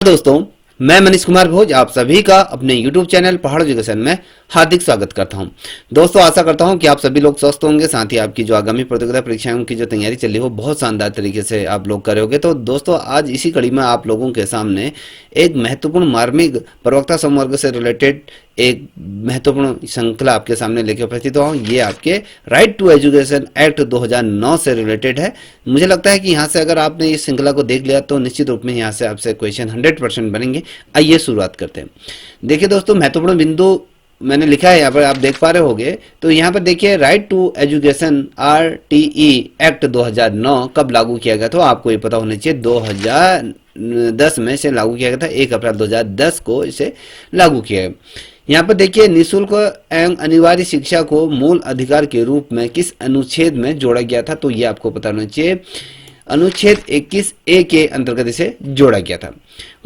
दोस्तों, मैं मनीष कुमार भोज आप सभी का अपने YouTube चैनल पहाड़ एजुकेशन में हार्दिक स्वागत करता हूं। दोस्तों, आशा करता हूं कि आप सभी लोग स्वस्थ होंगे, साथ ही आपकी जो आगामी प्रतियोगिता परीक्षाओं की जो तैयारी चल रही हो बहुत शानदार तरीके से आप लोग कर रहे होगे। तो दोस्तों, आज इसी कड़ी में आप लोगों के सामने एक महत्वपूर्ण मार्मिक प्रवक्ता संवर्ग से रिलेटेड एक महत्वपूर्ण श्रृंखला आपके सामने लेकर उपस्थित हुआ हूँ। ये आपके राइट टू एजुकेशन एक्ट 2009 से रिलेटेड है। मुझे लगता है कि यहाँ से अगर आपने इस श्रृंखला को देख लिया तो निश्चित रूप में यहाँ से आपसे क्वेश्चन 100% बनेंगे। आइए शुरुआत करते हैं। देखिए दोस्तों, महत्वपूर्ण बिंदु मैंने लिखा है यहाँ पर, आप देख पा रहे होंगे। तो यहाँ पर देखिए, right to education RTE act 2009 कब लागू किया गया था, आपको ये पता होना चाहिए। 2010 में इसे लागू किया गया था, 1 अप्रैल 2010 को इसे लागू किया गया। यहाँ पर देखिए, निःशुल्क एवं अनिवार्य शिक्षा को मूल अधिकार के रूप में किस अनुच्छेद में जोड़ा गया था, तो ये आपको पता होना चाहिए। अनुच्छेद 21A के अंतर्गत इसे जोड़ा गया था।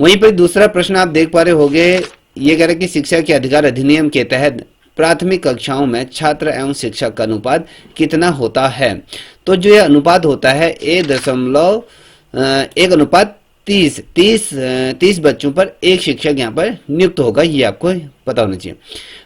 वहीं पर दूसरा प्रश्न आप देख पा रहे होंगे, ये कह रहे कि शिक्षा के अधिकार अधिनियम के तहत प्राथमिक कक्षाओं में छात्र एवं शिक्षक का अनुपात कितना होता है। तो जो ये अनुपात होता है 1:30 बच्चों पर एक शिक्षक यहाँ पर नियुक्त होगा, ये आपको पता होना चाहिए।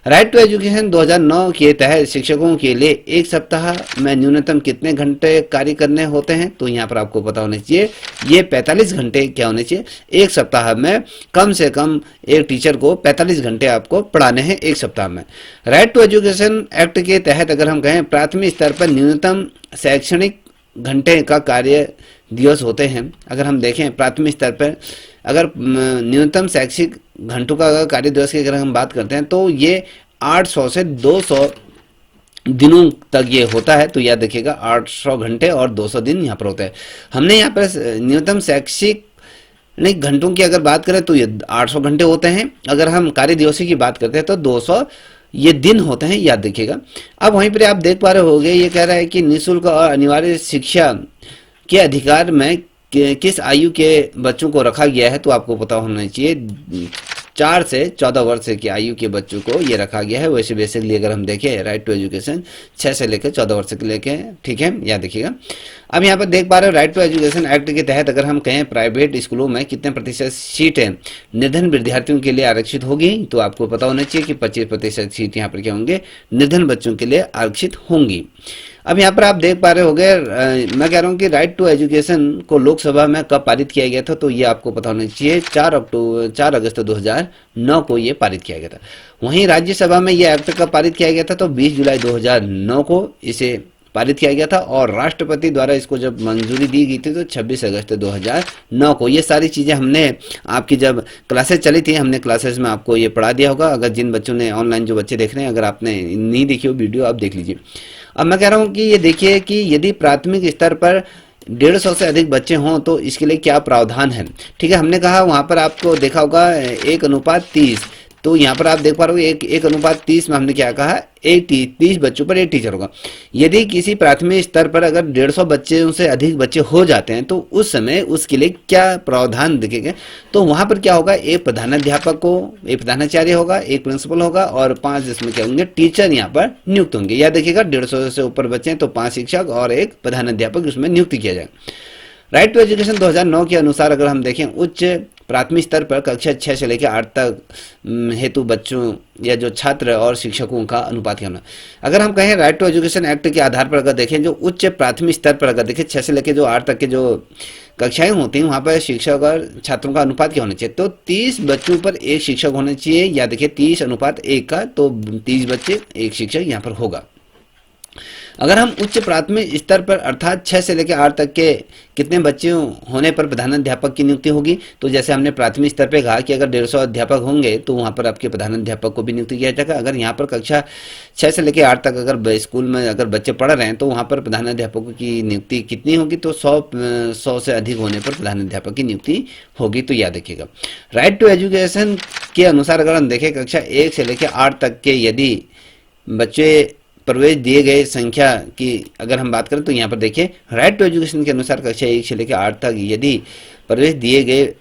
राइट टू एजुकेशन 2009 के तहत शिक्षकों के लिए एक सप्ताह में न्यूनतम कितने घंटे कार्य करने होते हैं, तो यहाँ पर आपको पता होना चाहिए। ये 45 घंटे क्या होने चाहिए, एक सप्ताह में कम से कम एक टीचर को 45 घंटे आपको पढ़ाने हैं एक सप्ताह में। राइट टू एजुकेशन एक्ट के तहत अगर हम कहें प्राथमिक स्तर पर न्यूनतम शैक्षणिक घंटे का कार्य दिवस होते हैं। अगर हम देखें प्राथमिक स्तर पर अगर न्यूनतम शैक्षिक घंटों का अगर कार्य दिवस की अगर हम बात करते हैं तो ये 800 से 200 दिनों तक ये होता है। तो याद रखिएगा, 800 घंटे और 200 दिन यहाँ पर होता है। हमने यहाँ पर न्यूनतम शैक्षिक घंटों की अगर बात करें तो ये 800 घंटे होते हैं। अगर हम कार्य दिवसों की बात करते हैं तो 200 ये दिन होते हैं, याद देखिएगा। अब वहीं पर आप देख पा रहे होंगे, ये कह रहा है कि निःशुल्क और अनिवार्य शिक्षा के अधिकार में किस आयु के बच्चों को रखा गया है, तो आपको पता होना चाहिए 4 से 14 वर्ष की आयु के बच्चों को ये रखा गया है। वैसे बेसिकली अगर हम देखें राइट टू एजुकेशन 6 से लेकर 14 वर्ष के लेके, ठीक है, याद देखिएगा। अब यहाँ पर देख पा रहे हो, राइट टू एजुकेशन एक्ट के तहत अगर हम कहें प्राइवेट स्कूलों में कितने प्रतिशत सीटें निर्धन विद्यार्थियों के लिए आरक्षित होगी, तो आपको पता होना चाहिए कि 25% सीट यहाँ पर क्या होंगे, निर्धन बच्चों के लिए आरक्षित होंगी। अब यहाँ पर आप देख पा रहे होंगे, मैं कह रहा हूँ कि राइट टू एजुकेशन को लोकसभा में कब पारित किया गया था, तो ये आपको पता होना चाहिए 4 अगस्त 2009 को ये पारित किया गया था। वहीं राज्यसभा में ये एक्ट कब पारित किया गया था, तो 20 जुलाई 2009 को इसे पारित किया गया था। और राष्ट्रपति द्वारा इसको जब मंजूरी दी गई थी तो 26 अगस्त 2009 को। ये सारी चीज़ें हमने आपकी जब क्लासेस चली थी, हमने क्लासेस में आपको ये पढ़ा दिया होगा। अगर जिन बच्चों ने ऑनलाइन जो बच्चे देख रहे हैं, अगर आपने नहीं देखी हो वीडियो, आप देख लीजिए। अब मैं कह रहा हूँ कि ये देखिए कि यदि प्राथमिक स्तर पर 150 से अधिक बच्चे हों तो इसके लिए क्या प्रावधान है, ठीक है। हमने कहा वहाँ पर आपको देखा होगा 1:30, तो यहाँ पर आप देख पा रहे हो 1:30 में हमने क्या कहा, 30 बच्चों पर एक टीचर होगा। यदि किसी प्राथमिक स्तर पर अगर 150 बच्चों से अधिक बच्चे हो जाते हैं तो उस समय उसके लिए क्या प्रावधान दिखेगा, तो वहाँ पर क्या होगा, एक प्रधानाध्यापक को, एक प्रधानाचार्य होगा, एक प्रिंसिपल होगा और 5 इसमें क्या होंगे, टीचर यहाँ पर नियुक्त होंगे। याद देखिएगा, 150 से ऊपर बच्चे हैं तो 5 शिक्षक और एक प्रधानाध्यापक उसमें नियुक्त किया जाएगा। राइट टू एजुकेशन 2009 के अनुसार अगर हम देखें उच्च प्राथमिक स्तर पर कक्षा 6 से लेकर 8 तक हेतु बच्चों या जो छात्र और शिक्षकों का अनुपात क्या होना। अगर हम कहें राइट टू एजुकेशन एक्ट के आधार पर अगर देखें, जो उच्च प्राथमिक स्तर पर अगर देखें 6 से लेकर जो 8 तक के जो कक्षाएं होती हैं वहाँ पर शिक्षक और छात्रों का अनुपात क्या होना चाहिए, तो 30 बच्चों पर एक शिक्षक होना चाहिए। या देखिए 30:1 का, तो 30 बच्चे एक शिक्षक यहाँ पर होगा। अगर हम उच्च प्राथमिक स्तर पर अर्थात 6 से लेकर 8 तक के कितने बच्चे होने पर प्रधानाध्यापक की नियुक्ति होगी, तो जैसे हमने प्राथमिक स्तर पे कहा कि अगर 150 अध्यापक होंगे तो वहाँ पर आपके प्रधानाध्यापक को भी नियुक्त किया जाएगा। अगर यहाँ पर कक्षा 6 से लेकर 8 तक अगर स्कूल में अगर बच्चे पढ़ रहे हैं तो वहाँ पर प्रधानाध्यापकों की नियुक्ति कितनी होगी, तो 100 से अधिक होने पर प्रधानाध्यापक की नियुक्ति होगी। तो याद रखिएगा, राइट टू एजुकेशन के अनुसार अगर हम देखें कक्षा 1 से लेकर 8 तक के यदि बच्चे प्रवेश दिए गए संख्या की अगर हम बात करें तो यहाँ पर देखिए राइट टू एजुकेशन के अनुसार कक्षा 1 से लेकर 8 तक यदि प्रवेश दिए गए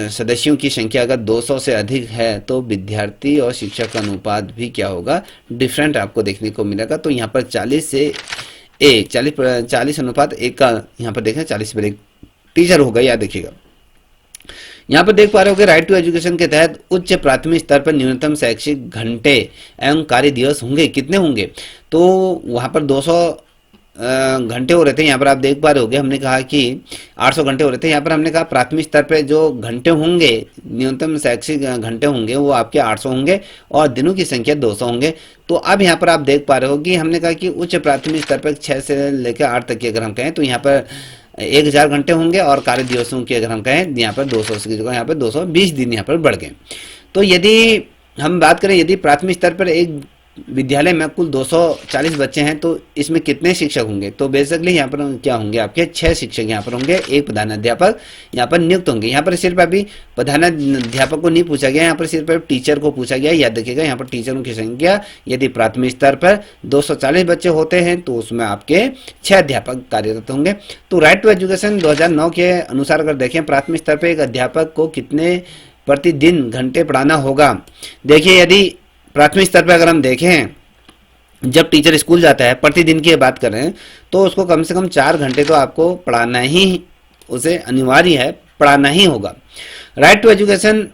सदस्यों की संख्या अगर 200 से अधिक है तो विद्यार्थी और शिक्षक का अनुपात भी क्या होगा, डिफरेंट आपको देखने को मिलेगा। तो यहाँ पर 40:1 का यहाँ पर देखें 40 पर एक टीचर होगा, याद देखिएगा। यहाँ पर देख पा रहे हो कि राइट टू एजुकेशन के तहत उच्च प्राथमिक स्तर पर न्यूनतम शैक्षिक घंटे एवं कार्य दिवस होंगे, कितने होंगे? तो वहाँ पर 200 घंटे हो रहे थे। यहाँ पर आप देख पा रहे होगे, हमने कहा कि 800 घंटे हो रहे थे। यहाँ पर हमने कहा प्राथमिक स्तर पे जो घंटे होंगे, न्यूनतम शैक्षिक घंटे होंगे, वो आपके 800 होंगे और दिनों की संख्या 200 होंगे। तो अब यहाँ पर आप देख पा रहे हो कि हमने कहा कि उच्च प्राथमिक स्तर पर 6 से लेकर 8 तक की अगर हम कहें तो यहाँ पर 1000 घंटे होंगे और कार्य दिवसों की अगर हम कहें यहाँ पर 200 की जगह यहाँ पर 220 दिन यहाँ पर बढ़ गए। तो यदि हम बात करें, यदि प्राथमिक स्तर पर एक विद्यालय में कुल 240 बच्चे हैं तो इसमें कितने शिक्षक होंगे? तो बेसिकली यहाँ पर क्या होंगे, आपके 6 शिक्षक यहाँ पर होंगे, एक प्रधानाध्यापक यहाँ पर नियुक्त होंगे। यहाँ पर सिर्फ अभी प्रधानाध्यापक को नहीं पूछा गया, यहाँ पर सिर्फ टीचर को पूछा गया। याद रखिएगा, यहाँ पर टीचरों की संख्या यदि प्राथमिक स्तर पर 240 बच्चे होते हैं तो उसमें आपके 6 अध्यापक कार्यरत होंगे। तो राइट टू एजुकेशन 2009 के अनुसार अगर देखें, प्राथमिक स्तर पर एक अध्यापक को कितने प्रतिदिन घंटे पढ़ाना होगा? देखिए, यदि प्राथमिक स्तर पर अगर हम देखें, जब टीचर स्कूल जाता है, प्रतिदिन की बात कर रहे हैं, तो उसको कम से कम 4 घंटे तो आपको पढ़ाना ही, उसे अनिवार्य है, पढ़ाना ही होगा। राइट टू एजुकेशन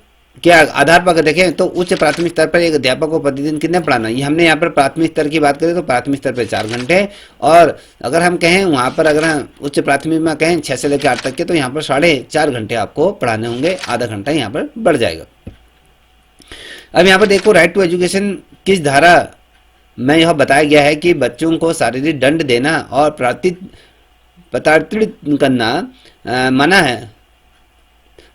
के आधार पर अगर देखें तो उच्च प्राथमिक स्तर पर एक अध्यापक को प्रतिदिन कितने पढ़ाना है? ये हमने यहाँ पर प्राथमिक स्तर की बात करें तो प्राथमिक स्तर पर 4 घंटे, और अगर हम कहें वहाँ पर अगर हम उच्च प्राथमिक में कहें 6 से लेकर 8 तक के, तो यहाँ पर 4.5 घंटे आपको पढ़ाने होंगे, आधा घंटा यहाँ पर बढ़ जाएगा। अब यहाँ पर देखो, राइट टू एजुकेशन किस धारा में यह बताया गया है कि बच्चों को शारीरिक दंड देना और प्रताड़ित करना मना है,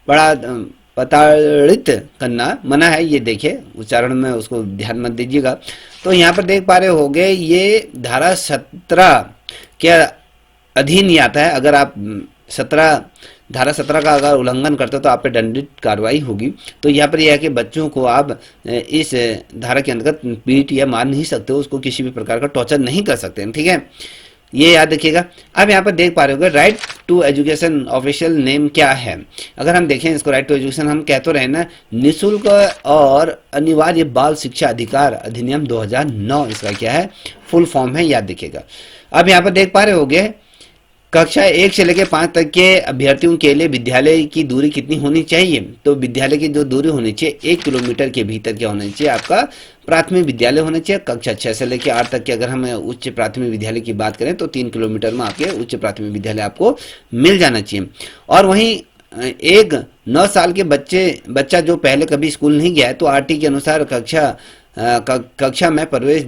प्रताड़ित करना मना है। ये देखिए, उच्चारण में उसको ध्यान मत दीजिएगा। तो यहाँ पर देख पा रहे होगे, ये धारा 17 के अधीन ही आता है। अगर आप धारा 17 का अगर उल्लंघन करते हो तो आप पे दंडित कार्रवाई होगी। तो यहाँ पर यह है कि बच्चों को आप इस धारा के अंतर्गत पीट या मार नहीं सकते हो, उसको किसी भी प्रकार का टॉर्चर नहीं कर सकते हैं, ठीक है, ये याद रखिएगा। अब यहाँ पर देख पा रहे होगे, right to education official name क्या है? अगर हम देखें इसको, राइट टू एजुकेशन हम कह तो रहे ना, निःशुल्क और अनिवार्य बाल शिक्षा अधिकार अधिनियम 2009, इसका क्या है, फुल फॉर्म है, याद रखिएगा। अब यहाँ पर देख पा रहे होगे, कक्षा 1 से लेकर 5 तक के अभ्यर्थियों के लिए विद्यालय की दूरी कितनी होनी चाहिए? तो विद्यालय की जो दूरी होनी चाहिए, 1 किलोमीटर के भीतर क्या होना चाहिए, आपका प्राथमिक विद्यालय होना चाहिए। कक्षा 6 से लेकर 8 तक के अगर हम उच्च प्राथमिक विद्यालय की बात करें तो 3 किलोमीटर में आपके उच्च प्राथमिक विद्यालय आपको मिल जाना चाहिए। और वहीं एक 9 साल के बच्चा जो पहले कभी स्कूल नहीं गया है, तो आरटी के अनुसार कक्षा में प्रवेश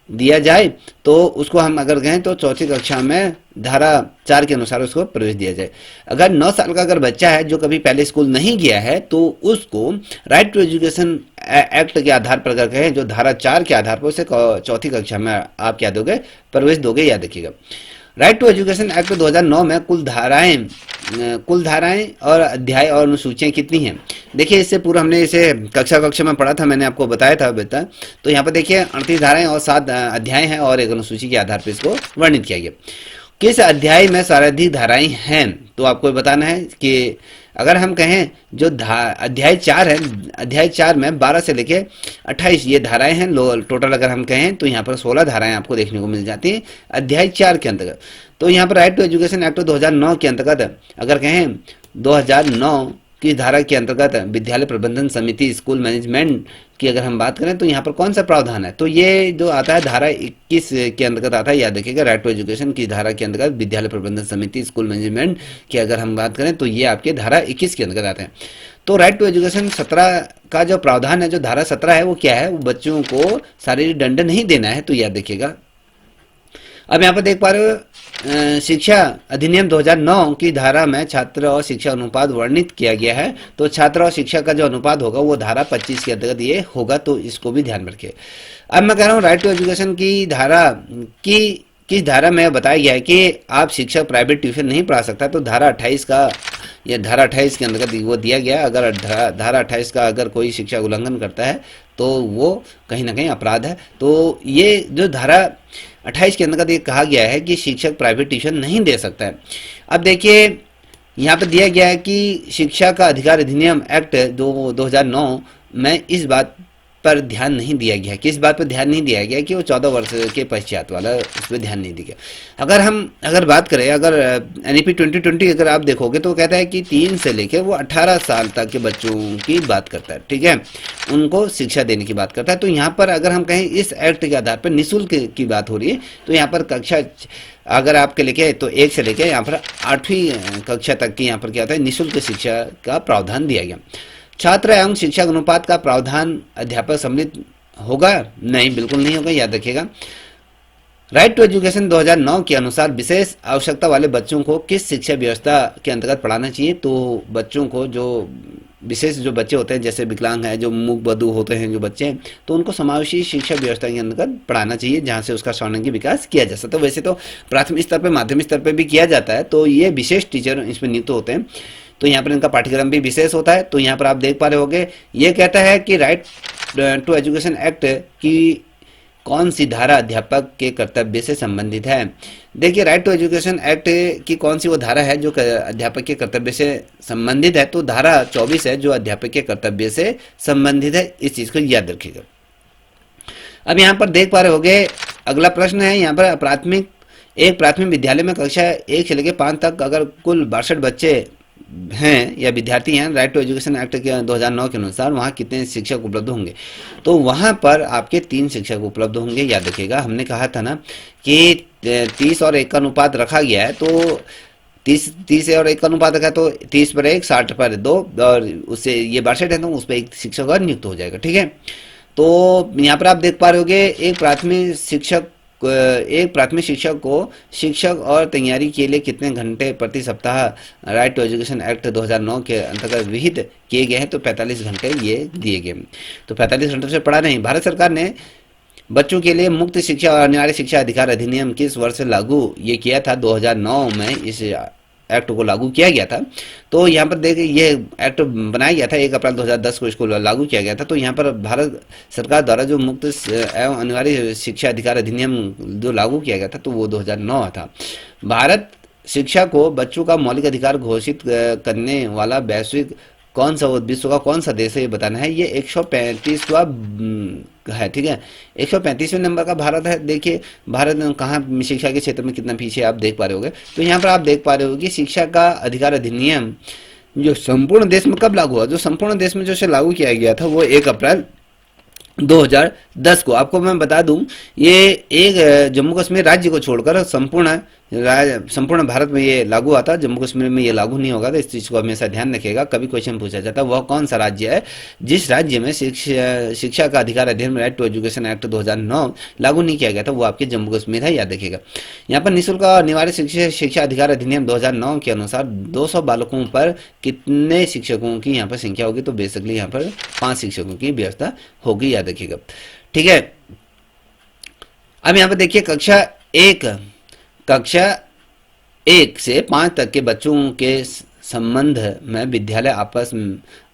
दिया जाए तो उसको हम अगर कहें तो चौथी कक्षा में धारा 4 के अनुसार उसको प्रवेश दिया जाए। अगर 9 साल का अगर बच्चा है जो कभी पहले स्कूल नहीं गया है तो उसको राइट टू एजुकेशन एक्ट के आधार पर अगर कहें, जो धारा 4 के आधार पर उसे चौथी कक्षा में आप क्या दोगे, प्रवेश दोगे, याद रखिएगा। राइट टू एजुकेशन एक्ट 2009 में कुल धाराएं और अध्याय और अनुसूचियां कितनी हैं? देखिए, इससे पूर्व हमने इसे कक्षा में पढ़ा था, मैंने आपको बताया था बेटा। तो यहाँ पर देखिए 38 धाराएं और 7 अध्याय हैं और एक अनुसूची के आधार पर इसको वर्णित किया गया। किस अध्याय में सर्वाधिक धाराएं हैं? तो आपको बताना है कि अगर हम कहें जो अध्याय 4 है, अध्याय 4 में 12 से लेके 28 ये धाराएं हैं। टोटल अगर हम कहें तो यहाँ पर 16 धाराएं आपको देखने को मिल जाती हैं अध्याय 4 के अंतर्गत। तो यहाँ पर राइट टू एजुकेशन एक्ट 2009 के अंतर्गत अगर कहें 2009 की धारा के अंतर्गत विद्यालय प्रबंधन समिति, स्कूल मैनेजमेंट की अगर हम बात करें तो यहाँ पर कौन सा प्रावधान है? तो ये जो आता है धारा 21 के अंतर्गत आता है, याद रखिएगा। राइट टू एजुकेशन की धारा के अंतर्गत विद्यालय प्रबंधन समिति, स्कूल मैनेजमेंट की अगर हम बात करें तो ये आपके धारा 21 के अंतर्गत आते हैं। तो राइट टू एजुकेशन 17 का जो प्रावधान है, जो धारा 17 है, वो क्या है? वो बच्चों को शारीरिक दंड नहीं देना है, तो याद रखिएगा। अब यहाँ पर देख पा रहे हो शिक्षा अधिनियम 2009 की धारा में छात्र और शिक्षा अनुपात वर्णित किया गया है। तो छात्र और शिक्षा का जो अनुपात होगा वो धारा 25 के अंतर्गत ये होगा, तो इसको भी ध्यान रखिए। अब मैं कह रहा हूँ राइट टू एजुकेशन की धारा की किस धारा में बताया गया है कि आप शिक्षक प्राइवेट ट्यूशन नहीं पढ़ा सकता। तो धारा 28 का, ये धारा 28 के अंतर्गत वो दिया गया। अगर धारा 28 का अगर कोई शिक्षा उल्लंघन करता है तो वो कहीं ना कहीं अपराध है। तो ये जो धारा 28 के अंतर्गत ये कहा गया है कि शिक्षक प्राइवेट ट्यूशन नहीं दे सकता है। अब देखिए यहाँ पर दिया गया है कि शिक्षा का अधिकार अधिनियम एक्ट 2009 में इस बात पर ध्यान नहीं दिया गया। किस बात पर ध्यान नहीं दिया गया कि वो 14 वर्ष के पश्चात वाला, उस पर ध्यान नहीं दिया गया। अगर बात करें, अगर एनईपी 2020 अगर आप देखोगे तो कहता है कि 3 से लेकर वो 18 साल तक के बच्चों की बात करता है, ठीक है, उनको शिक्षा देने की बात करता है। तो यहाँ पर अगर हम कहें इस एक्ट के आधार पर निःशुल्क की बात हो रही है, तो यहाँ पर कक्षा अगर आपके लेके तो 1 से लेकर यहाँ पर 8वीं कक्षा तक की यहाँ पर क्या होता है, निःशुल्क शिक्षा का प्रावधान दिया गया। छात्र एवं शिक्षक अनुपात का प्रावधान अध्यापक सम्मिलित होगा? नहीं, बिल्कुल नहीं होगा, याद रखिएगा। राइट टू एजुकेशन 2009 के अनुसार विशेष आवश्यकता वाले बच्चों को किस शिक्षा व्यवस्था के अंतर्गत पढ़ाना चाहिए? तो बच्चों को जो विशेष जो बच्चे होते हैं, जैसे विकलांग हैं, जो मूक बधिर होते हैं जो बच्चे हैं, तो उनको समावेशी शिक्षा व्यवस्था के अंतर्गत पढ़ाना चाहिए, जहाँ से उसका सर्वांगीण विकास किया जा सकता है। वैसे तो प्राथमिक स्तर पर, माध्यमिक स्तर पर भी किया जाता है, तो ये विशेष टीचर इसमें नियुक्त होते हैं, तो यहाँ पर इनका पाठ्यक्रम भी विशेष होता है। तो यहाँ पर आप देख पा रहे होंगे, ये कहता है कि राइट टू एजुकेशन एक्ट की कौन सी धारा अध्यापक के कर्तव्य से संबंधित है? देखिए, राइट टू एजुकेशन एक्ट की कौन सी वो धारा है जो अध्यापक के कर्तव्य से संबंधित है? तो धारा 24 है जो अध्यापक के कर्तव्य से संबंधित है। इस चीज को याद रखिएगा। अब यहाँ पर देख पा रहे होंगे, अगला प्रश्न है यहाँ पर, प्राथमिक विद्यालय में कक्षा 1 से लेकर 5 तक अगर कुल 62 बच्चे हैं या विद्यार्थी हैं, राइट टू एजुकेशन एक्ट के 2009 के अनुसार वहाँ कितने शिक्षक उपलब्ध होंगे? तो वहाँ पर आपके 3 शिक्षक उपलब्ध होंगे। याद रखिएगा, हमने कहा था ना कि 30 और 1 का अनुपात रखा गया है, तो 30 और 1 का अनुपात रखा, तो 30 पर 1, 60 पर 2, और उससे ये 62 है, तो उस पर 1 शिक्षक और नियुक्त हो जाएगा, ठीक है। तो यहाँ पर आप देख पा रहे होगे, एक प्राथमिक शिक्षक को शिक्षक और तैयारी के लिए कितने घंटे प्रति सप्ताह राइट टू एजुकेशन एक्ट 2009 के अंतर्गत विहित किए गए हैं? तो 45 घंटे ये दिए गए। तो 45 घंटे से पढ़ा नहीं। भारत सरकार ने बच्चों के लिए मुक्त शिक्षा और अनिवार्य शिक्षा अधिकार अधिनियम किस वर्ष से लागू ये किया था? 2009 में इस एक्ट को लागू किया गया था। तो यहाँ पर देखिए, ये एक्ट बनाया गया था 1 अप्रैल 2010 को, इसको लागू किया गया था। तो यहाँ पर भारत सरकार द्वारा जो मुक्त एवं अनिवार्य शिक्षा अधिकार अधिनियम जो लागू किया गया था, तो वो 2009 था। भारत शिक्षा को बच्चों का मौलिक अधिकार घोषित करने वाला विश्व का कौन सा देश है, ये बताना है। ये 135वां है, ठीक है, 135वें नंबर का भारत है। देखिए, भारत कहाँ शिक्षा के क्षेत्र में कितना पीछे आप देख पा रहे होगे। तो यहाँ पर आप देख पा रहे हो कि शिक्षा का अधिकार अधिनियम जो संपूर्ण देश में कब लागू हुआ? जो संपूर्ण देश में जो लागू किया गया था वो 1 अप्रैल 2010 को। आपको मैं बता दूं, ये एक जम्मू कश्मीर राज्य को छोड़कर संपूर्ण भारत में ये लागू आता, जम्मू कश्मीर में ये लागू नहीं होगा। तो इस चीज को हमेशा ध्यान रखिएगा, कभी क्वेश्चन पूछा जाता है वह कौन सा राज्य है जिस राज्य में शिक्षा का अधिकार अधिनियम राइट टू एजुकेशन एक्ट 2009 लागू नहीं किया गया था, वो आपके जम्मू कश्मीर है, याद रखिएगा। यहाँ पर निःशुल्क और अनिवार्य शिक्षा अधिकार अधिनियम 2009 के अनुसार 200 बालकों पर कितने शिक्षकों की यहाँ पर संख्या होगी? तो बेसिकली यहाँ पर 5 शिक्षकों की व्यवस्था होगी, याद रखिएगा, ठीक है। अब यहाँ पर देखिए, कक्षा 1 से 5 तक के बच्चों के संबंध में विद्यालय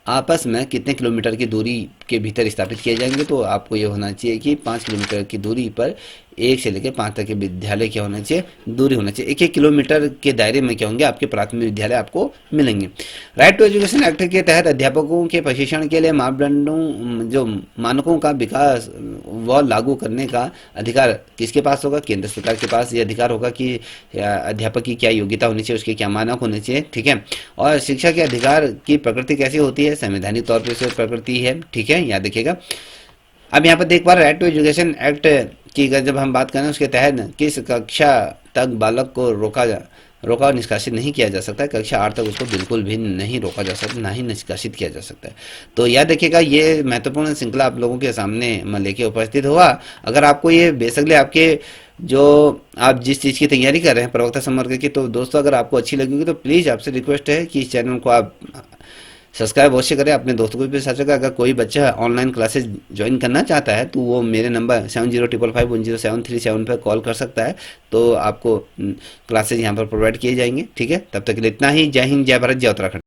आपस में कितने किलोमीटर की दूरी के भीतर स्थापित किए जाएंगे? तो आपको ये होना चाहिए कि 5 किलोमीटर की दूरी पर 1 से लेकर 5 तक के विद्यालय क्या होना चाहिए? दूरी होना चाहिए। 1 किलोमीटर के दायरे में क्या होंगे? आपके प्राथमिक विद्यालय आपको मिलेंगे। राइट टू एजुकेशन एक्ट के तहत अध्यापकों के प्रशिक्षण के लिए मानकों का विकास व लागू करने का अधिकार किसके पास होगा? केंद्र सरकार के पास ये अधिकार होगा कि अध्यापक की क्या योग्यता होनी चाहिए, उसके क्या मानक होने चाहिए, ठीक है। और शिक्षा के अधिकार की प्रकृति कैसी होती है? संवैधानिक तौर पर से प्रकृति है, ठीक है, याद रखिएगा। अब यहाँ पर देख पा रहे राइट टू एजुकेशन एक्ट की जब हम बात करें, उसके तहत किस कक्षा तक बालक को रोका और निष्कासित नहीं किया जा सकता है? कक्षा 8 तक उसको बिल्कुल भी नहीं रोका जा सकता, ना ही निष्कासित किया जा सकता है। तो याद रखिएगा, ये महत्वपूर्ण श्रृंखला आप लोगों के सामने मैं लेके उपस्थित हुआ। अगर आपको ये बेसिकली आपके जो आप जिस चीज़ की तैयारी कर रहे हैं प्रवक्ता संवर्ग की, तो दोस्तों अगर आपको अच्छी लगेगी तो प्लीज़ आपसे रिक्वेस्ट है कि इस चैनल को आप सब्सक्राइब अवश्य करें, अपने दोस्तों को भी साझा करें। अगर कोई बच्चा ऑनलाइन क्लासेस ज्वाइन करना चाहता है तो वो मेरे नंबर 7055107377 पर कॉल कर सकता है, तो आपको क्लासेज यहाँ पर प्रोवाइड किए जाएंगे, ठीक है। तब तक के लिए इतना ही। जय हिंद, जय भारत, जय उत्तराखंड।